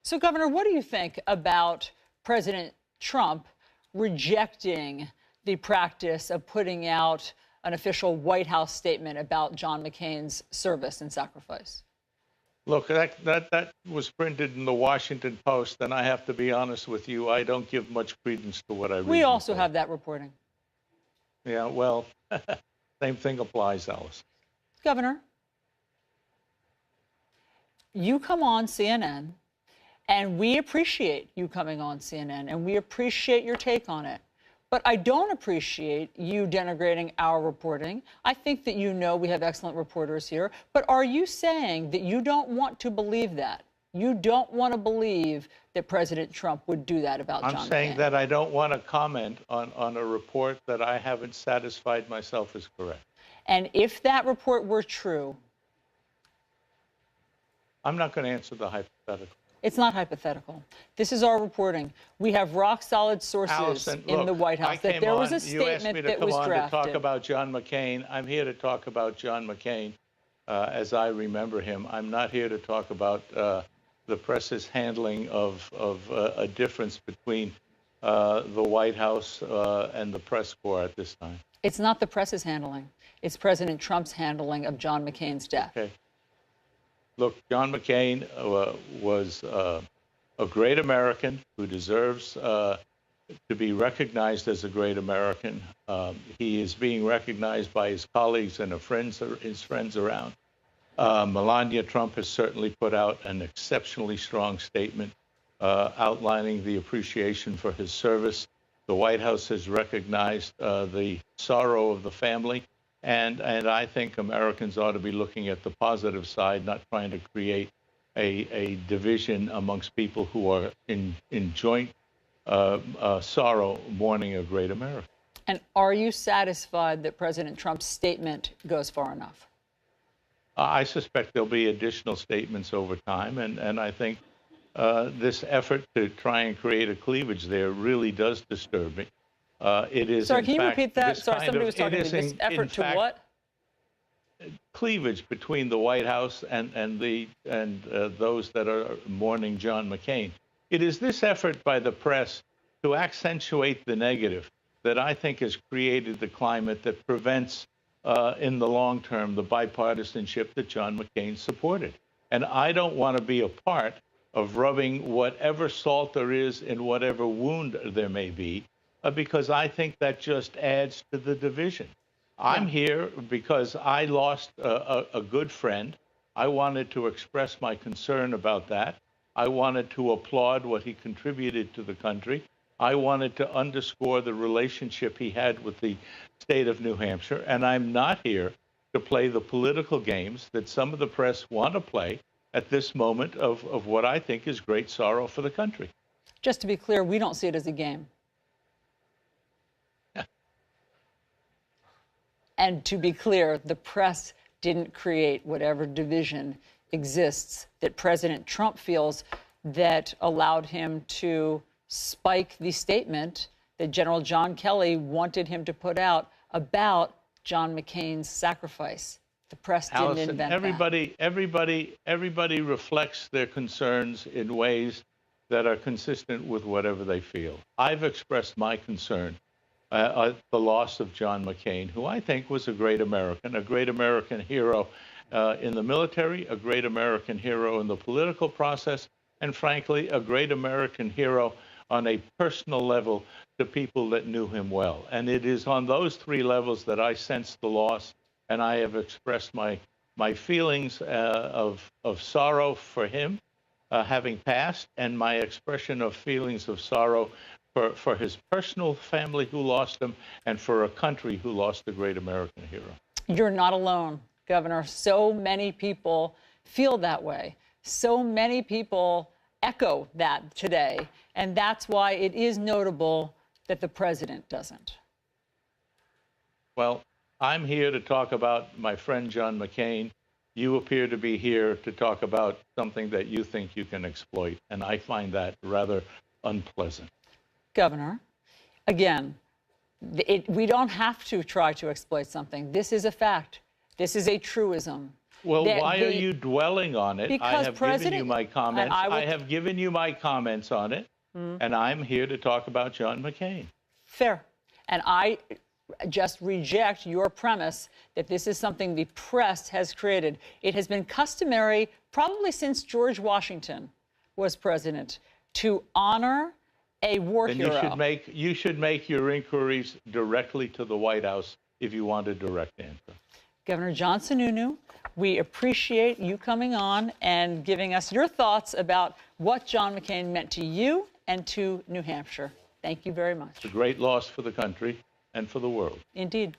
So, Governor, what do you think about President Trump rejecting the practice of putting out an official White House statement about John McCain's service and sacrifice? Look, that was printed in the Washington Post, and I have to be honest with you, I don't give much credence to what I read. We also have that reporting. Yeah, well, same thing applies, Alice. Governor, you come on CNN, and we appreciate you coming on CNN, and we appreciate your take on it. But I don't appreciate you denigrating our reporting. I think that you know we have excellent reporters here. But are you saying that you don't want to believe that? You don't want to believe that President Trump would do that about John McCain? I'm saying that I don't want to comment on a report that I haven't satisfied myself is correct. And if that report were true? I'm not going to answer the hypothetical. It's not hypothetical. This is our reporting. We have rock-solid sources Allison, in look, the White House that there was a statement that was drafted. You asked me to come on to talk about John McCain. I'm here to talk about John McCain as I remember him. I'm not here to talk about the press's handling of a difference between the White House and the press corps at this time. It's not the press's handling. It's President Trump's handling of John McCain's death. Okay. Look, John McCain was a great American who deserves to be recognized as a great American. He is being recognized by his colleagues and his friends around. Melania Trump has certainly put out an exceptionally strong statement outlining the appreciation for his service. The White House has recognized the sorrow of the family. And I think Americans ought to be looking at the positive side, not trying to create a division amongst people who are in joint sorrow mourning a great America. And are you satisfied that President Trump's statement goes far enough? I suspect there'll be additional statements over time. And I think this effort to try and create a cleavage there really does disturb me. It is. Sorry, can you repeat that? Sorry, somebody was talking to me. This effort to what? Cleavage between the White House and those that are mourning John McCain. It is this effort by the press to accentuate the negative that I think has created the climate that prevents, in the long term, the bipartisanship that John McCain supported. And I don't want to be a part of rubbing whatever salt there is in whatever wound there may be, because I think that just adds to the division. I'm here because I lost a good friend. I wanted to express my concern about that. I wanted to applaud what he contributed to the country. I wanted to underscore the relationship he had with the state of New Hampshire. And I'm not here to play the political games that some of the press want to play at this moment of what I think is great sorrow for the country. Just to be clear, we don't see it as a game. And to be clear, the press didn't create whatever division exists that President Trump feels that allowed him to spike the statement that General John Kelly wanted him to put out about John McCain's sacrifice. The press didn't invent that. Everybody reflects their concerns in ways that are consistent with whatever they feel. I've expressed my concern the loss of John McCain, who I think was a great American hero in the military, a great American hero in the political process, and frankly, a great American hero on a personal level to people that knew him well. And it is on those three levels that I sense the loss, and I have expressed my feelings of sorrow for him having passed, and my expression of feelings of sorrow for his personal family who lost him, and for a country who lost a great American hero. You're not alone, Governor. So many people feel that way. So many people echo that today. And that's why it is notable that the president doesn't. Well, I'm here to talk about my friend John McCain. You appear to be here to talk about something that you think you can exploit. And I find that rather unpleasant. Governor, again, we don't have to try to exploit something. This is a fact. This is a truism. Well, why are you dwelling on it? I Because have given you my comments. I have given you my comments on it, and I'm here to talk about John McCain. Fair. And I just reject your premise that this is something the press has created. It has been customary, probably since George Washington was president, to honor a war hero. You should make your inquiries directly to the White House if you want a direct answer. Governor John Sununu, we appreciate you coming on and giving us your thoughts about what John McCain meant to you and to New Hampshire. Thank you very much. It's a great loss for the country and for the world. Indeed.